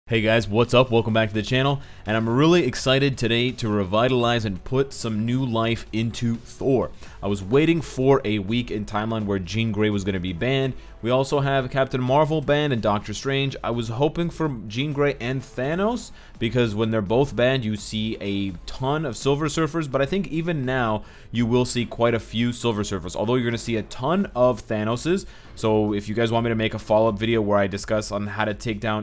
Hey guys, what's up? Welcome back to the channel, and I'm really excited today to revitalize and put some new life into Thor. I was waiting for a week in timeline where Jean Grey was going to be banned. We also have Captain Marvel banned and Doctor Strange. I was hoping for Jean Grey and Thanos, because when they're both banned, you see a ton of Silver Surfers, but I think even now, you will see quite a few Silver Surfers, although you're going to see a ton of Thanoses. So if you guys want me to make a follow-up video where I discuss on how to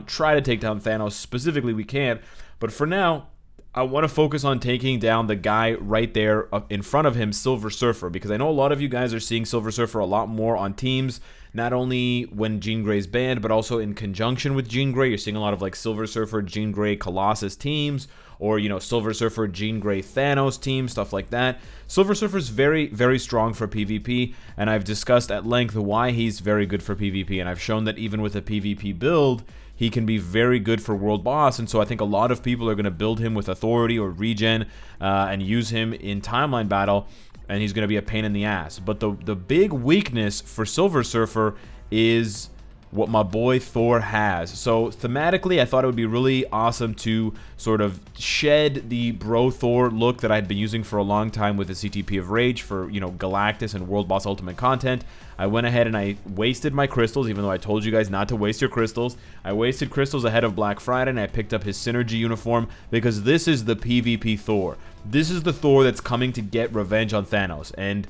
try to take down Thanos specifically, we can. But for now, I want to focus on taking down the guy right there in front of him, Silver Surfer, because I know a lot of you guys are seeing Silver Surfer a lot more on teams, not only when Jean Grey's banned, but also in conjunction with Jean Grey. You're seeing a lot of like Silver Surfer, Jean Grey, Colossus teams, or, you know, Silver Surfer, Jean Grey, Thanos teams, stuff like that. Silver Surfer's very, very strong for PvP, and I've discussed at length why he's very good for PvP, and I've shown that even with a PvP build, he can be very good for World Boss, and so I think a lot of people are going to build him with Authority or Regen and use him in Timeline Battle, and he's going to be a pain in the ass. But the big weakness for Silver Surfer is what my boy Thor has. So thematically, I thought it would be really awesome to sort of shed the bro Thor look that I'd been using for a long time with the CTP of Rage for, you know, Galactus and World Boss Ultimate content. I went ahead and I wasted my crystals, even though I told you guys not to waste your crystals. I wasted crystals ahead of Black Friday, and I picked up his Synergy uniform because this is the PvP Thor. This is the Thor that's coming to get revenge on Thanos, and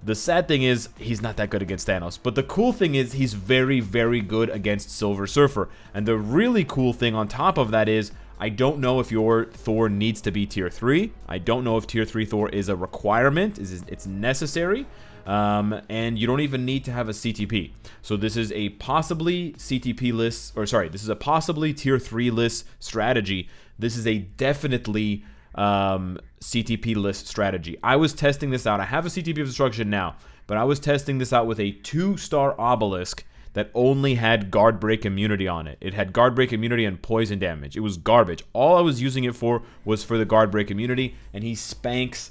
the sad thing is, he's not that good against Thanos. But the cool thing is, he's very, very good against Silver Surfer. And the really cool thing on top of that is, I don't know if your Thor needs to be tier 3. I don't know if tier 3 Thor is a requirement. It's necessary. And you don't even need to have a CTP. So this is a possibly CTP list, or sorry, this is a possibly tier 3 list strategy. This is a definitely CTP list strategy. I was testing this out. I have a CTP of Destruction now, but I was testing this out with a 2-star obelisk that only had guard break immunity on it. It had guard break immunity and poison damage. It was garbage. All I was using it for was for the guard break immunity, and he spanks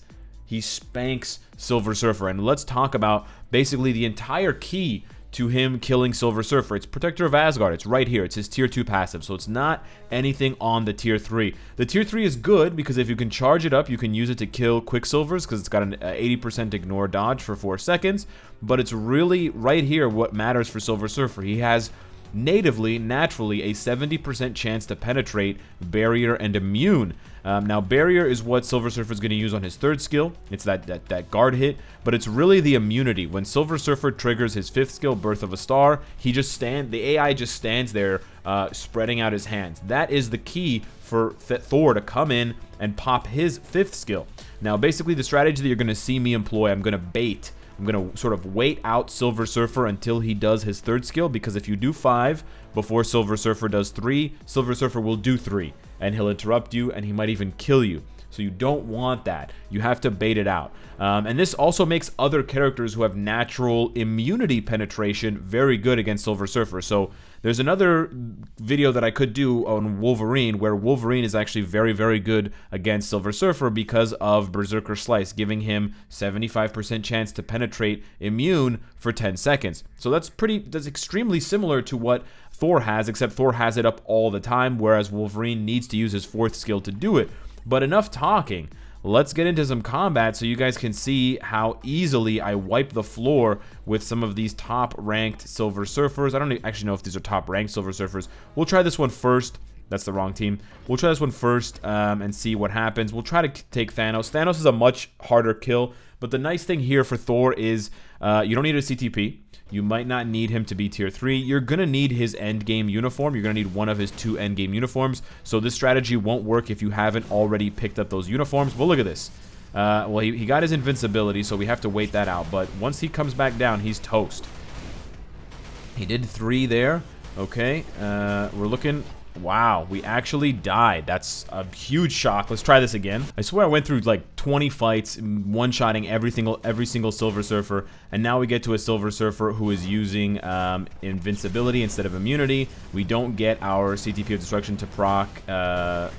Silver Surfer. And let's talk about basically the entire key to him killing Silver Surfer. It's Protector of Asgard. It's right here. It's his tier 2 passive, so it's not anything on the tier 3. The tier 3 is good because if you can charge it up, you can use it to kill Quicksilvers because it's got an 80% ignore dodge for 4 seconds, but it's really right here what matters for Silver Surfer. He has naturally a 70% chance to penetrate Barrier and Immune. Now Barrier is what Silver Surfer is going to use on his 3rd skill. It's that guard hit, but it's really the immunity. When Silver Surfer triggers his 5th skill, Birth of a Star, the AI just stands there spreading out his hands. That is the key for Thor to come in and pop his 5th skill. Now basically the strategy that you're going to see me employ, I'm going to bait. I'm going to sort of wait out Silver Surfer until he does his 3rd skill, because if you do 5 before Silver Surfer does 3, Silver Surfer will do 3, and he'll interrupt you, and he might even kill you. So you don't want that. You have to bait it out. And this also makes other characters who have natural immunity penetration very good against Silver Surfer. So there's another video that I could do on Wolverine, where Wolverine is actually very, very good against Silver Surfer because of Berserker Slice, giving him 75% chance to penetrate immune for 10 seconds. So that's extremely similar to what Thor has, except Thor has it up all the time, whereas Wolverine needs to use his 4th skill to do it. But enough talking. Let's get into some combat so you guys can see how easily I wipe the floor with some of these top-ranked Silver Surfers. I don't actually know if these are top-ranked Silver Surfers. We'll try this one first. That's the wrong team. We'll try this one first and see what happens. We'll try to take Thanos. Thanos is a much harder kill, but the nice thing here for Thor is you don't need a CTP. You might not need him to be tier 3. You're going to need his endgame uniform. You're going to need one of his 2 endgame uniforms. So this strategy won't work if you haven't already picked up those uniforms. But look at this. Well, he got his invincibility, so we have to wait that out. But once he comes back down, he's toast. He did 3 there. Okay. We're looking... Wow, we actually died. That's a huge shock. Let's try this again. I swear I went through like 20 fights, one-shotting every single Silver Surfer, and now we get to a Silver Surfer who is using invincibility instead of immunity. We don't get our CTP of Destruction to proc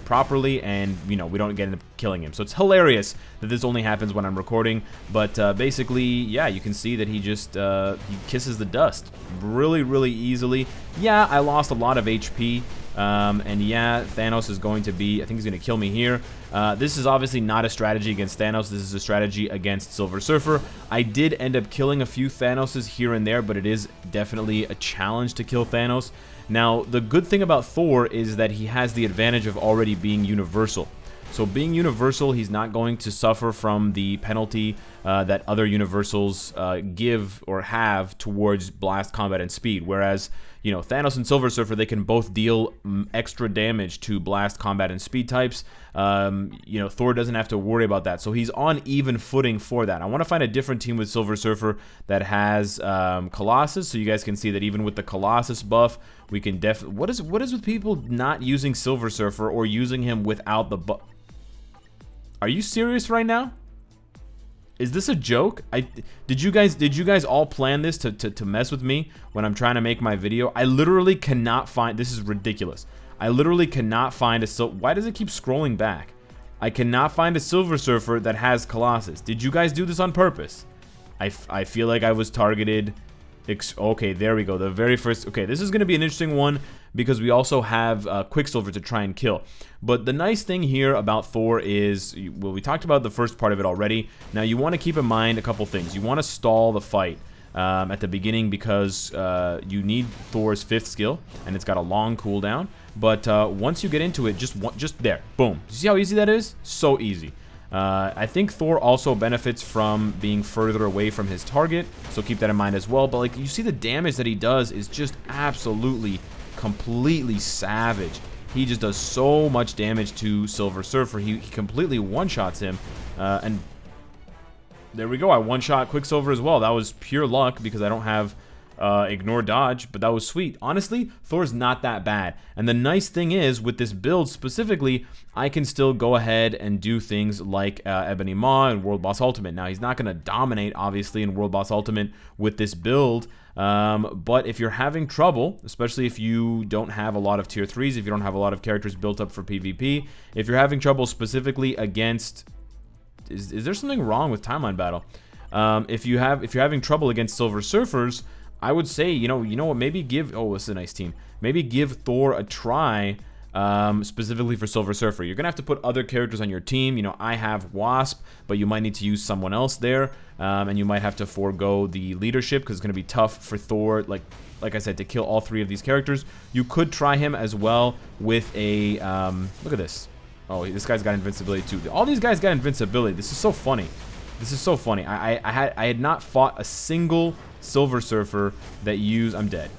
properly, and you know, we don't get into killing him. So it's hilarious that this only happens when I'm recording, but basically, yeah, you can see that he just he kisses the dust really, really easily. Yeah, I lost a lot of HP And yeah, Thanos is going to be, I think he's going to kill me here. This is obviously not a strategy against Thanos. This is a strategy against Silver Surfer. I did end up killing a few Thanoses here and there, but it is definitely a challenge to kill Thanos. Now, the good thing about Thor is that he has the advantage of already being universal. So being universal, he's not going to suffer from the penalty that other universals give or have towards blast, combat, and speed. Whereas, you know, Thanos and Silver Surfer, they can both deal extra damage to blast, combat, and speed types. You know, Thor doesn't have to worry about that. So he's on even footing for that. I want to find a different team with Silver Surfer that has Colossus, so you guys can see that even with the Colossus buff, we can definitely... What is with people not using Silver Surfer or using him without the buff? Are you serious right now? Is this a joke? Did you guys all plan this to mess with me when I'm trying to make my video? I literally cannot find... This is ridiculous. I literally cannot find a... Why does it keep scrolling back? I cannot find a Silver Surfer that has Colossus. Did you guys do this on purpose? I feel like I was targeted... Okay, there we go. The very first... Okay, this is going to be an interesting one because we also have Quicksilver to try and kill. But the nice thing here about Thor is... Well, we talked about the first part of it already. Now, you want to keep in mind a couple things. You want to stall the fight at the beginning because you need Thor's 5th skill, and it's got a long cooldown. But once you get into it, just there. Boom. You see how easy that is? So easy. I think Thor also benefits from being further away from his target, so keep that in mind as well. But like, you see the damage that he does is just absolutely, completely savage. He just does so much damage to Silver Surfer. He completely one-shots him, and there we go. I one-shot Quicksilver as well. That was pure luck because I don't have ignore dodge, but that was sweet. Honestly, Thor's not that bad. And the nice thing is, with this build specifically, I can still go ahead and do things like Ebony Maw and World Boss Ultimate. Now, he's not going to dominate, obviously, in World Boss Ultimate with this build, but if you're having trouble, especially if you don't have a lot of tier 3s, if you don't have a lot of characters built up for PvP, if you're having trouble specifically against... Is there something wrong with Timeline Battle? If you're having trouble against Silver Surfers, I would say, you know what, maybe give... Oh, this is a nice team. Maybe give Thor a try, specifically for Silver Surfer. You're going to have to put other characters on your team. You know, I have Wasp, but you might need to use someone else there, and you might have to forego the leadership because it's going to be tough for Thor, like I said, to kill all 3 of these characters. You could try him as well with a... look at this. Oh, this guy's got invincibility too. All these guys got invincibility. This is so funny. This is so funny. I had not fought a single Silver Surfer that used... I'm dead.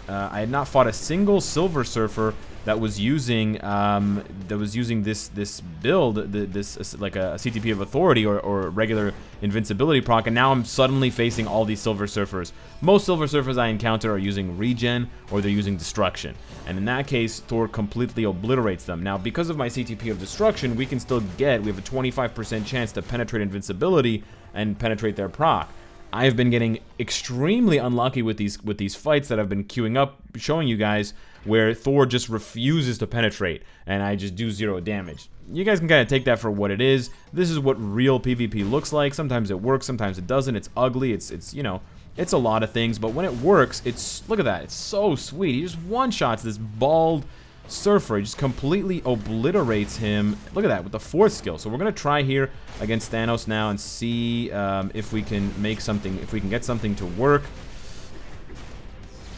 I had not fought a single Silver Surfer that was using this build, this like a CTP of Authority or regular invincibility proc, and now I'm suddenly facing all these Silver Surfers. Most Silver Surfers I encounter are using regen or they're using destruction, and in that case, Thor completely obliterates them. Now, because of my CTP of destruction, we have a 25% chance to penetrate invincibility and penetrate their proc. I have been getting extremely unlucky with these fights that I've been queuing up, showing you guys, where Thor just refuses to penetrate, and I just do 0 damage. You guys can kind of take that for what it is. This is what real PvP looks like. Sometimes it works, sometimes it doesn't. It's ugly. It's you know, it's a lot of things, but when it works, it's... Look at that. It's so sweet. He just one-shots this bald Surfer. He just completely obliterates him. Look at that, with the 4th skill. So we're going to try here against Thanos now and see if we can make something, if we can get something to work.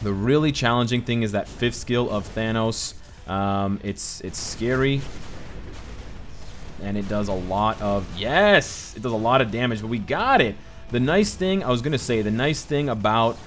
The really challenging thing is that 5th skill of Thanos. It's scary. And it does a lot of... Yes! It does a lot of damage, but we got it! The nice thing, I was going to say, the nice thing about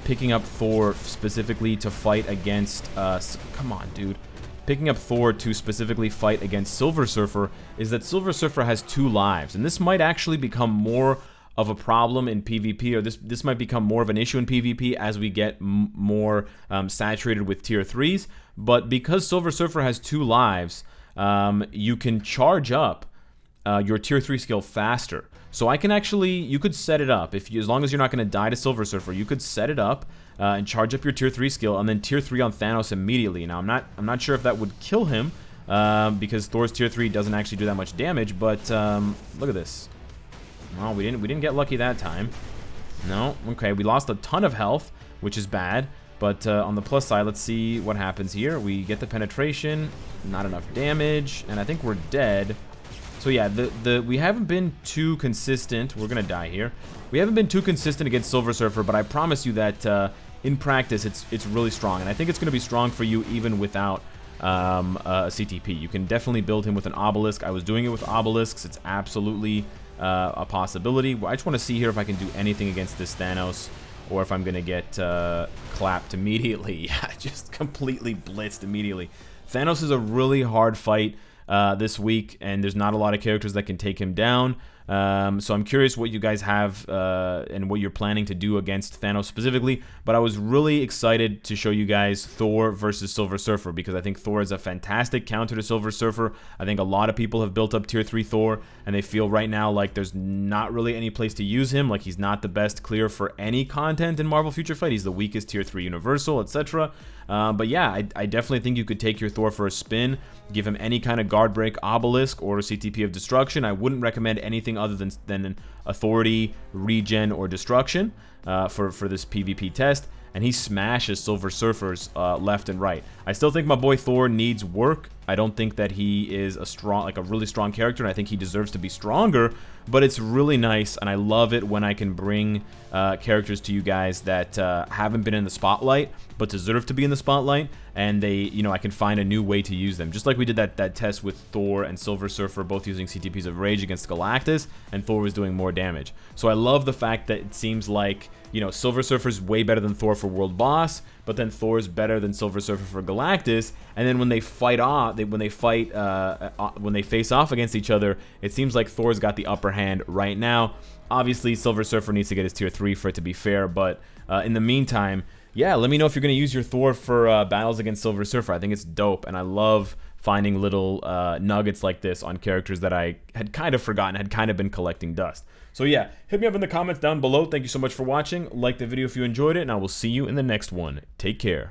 picking up Thor specifically to fight against... come on, dude. Picking up Thor to specifically fight against Silver Surfer is that Silver Surfer has 2 lives. And this might actually become more of a problem in PvP, or this might become more of an issue in PvP as we get more saturated with tier 3s. But because Silver Surfer has 2 lives, you can charge up your tier 3 skill faster. So I can actually, you could set it up, as long as you're not going to die to Silver Surfer, you could set it up and charge up your tier 3 skill, and then tier 3 on Thanos immediately. Now, I'm not sure if that would kill him, because Thor's tier 3 doesn't actually do that much damage, but look at this. Well, we didn't get lucky that time. No, okay, we lost a ton of health, which is bad. But on the plus side, let's see what happens here. We get the penetration, not enough damage, and I think we're dead. So yeah, we haven't been too consistent. We're gonna die here. We haven't been too consistent against Silver Surfer, but I promise you that in practice, it's really strong, and I think it's gonna be strong for you even without a CTP. You can definitely build him with an obelisk. I was doing it with obelisks. It's absolutely a possibility. I just want to see here if I can do anything against this Thanos, or if I'm gonna get clapped immediately. Yeah, just completely blitzed immediately. Thanos is a really hard fight this week, and there's not a lot of characters that can take him down. So I'm curious what you guys have and what you're planning to do against Thanos specifically, but I was really excited to show you guys Thor versus Silver Surfer, because I think Thor is a fantastic counter to Silver Surfer. I think a lot of people have built up tier 3 Thor, and they feel right now like there's not really any place to use him, like he's not the best clear for any content in Marvel Future Fight. He's the weakest tier 3 Universal, etc. But yeah, I definitely think you could take your Thor for a spin, give him any kind of guard break, obelisk, or CTP of destruction. I wouldn't recommend anything other than authority, regen, or destruction for this PvP test. And he smashes Silver Surfers left and right. I still think my boy Thor needs work. I don't think that he is a really strong character, and I think he deserves to be stronger. But it's really nice, and I love it when I can bring characters to you guys that haven't been in the spotlight, but deserve to be in the spotlight, and I can find a new way to use them. Just like we did that test with Thor and Silver Surfer, both using CTPs of Rage against Galactus, and Thor was doing more damage. So I love the fact that it seems like, Silver Surfer's way better than Thor for World Boss, but then Thor's better than Silver Surfer for Galactus, and then when they face off against each other, it seems like Thor's got the upper hand right now. Obviously, Silver Surfer needs to get his tier 3 for it to be fair, but in the meantime, yeah, let me know if you're going to use your Thor for battles against Silver Surfer. I think it's dope, and I love finding little nuggets like this on characters that I had kind of forgotten, had kind of been collecting dust. So yeah, hit me up in the comments down below. Thank you so much for watching. Like the video if you enjoyed it, and I will see you in the next one. Take care.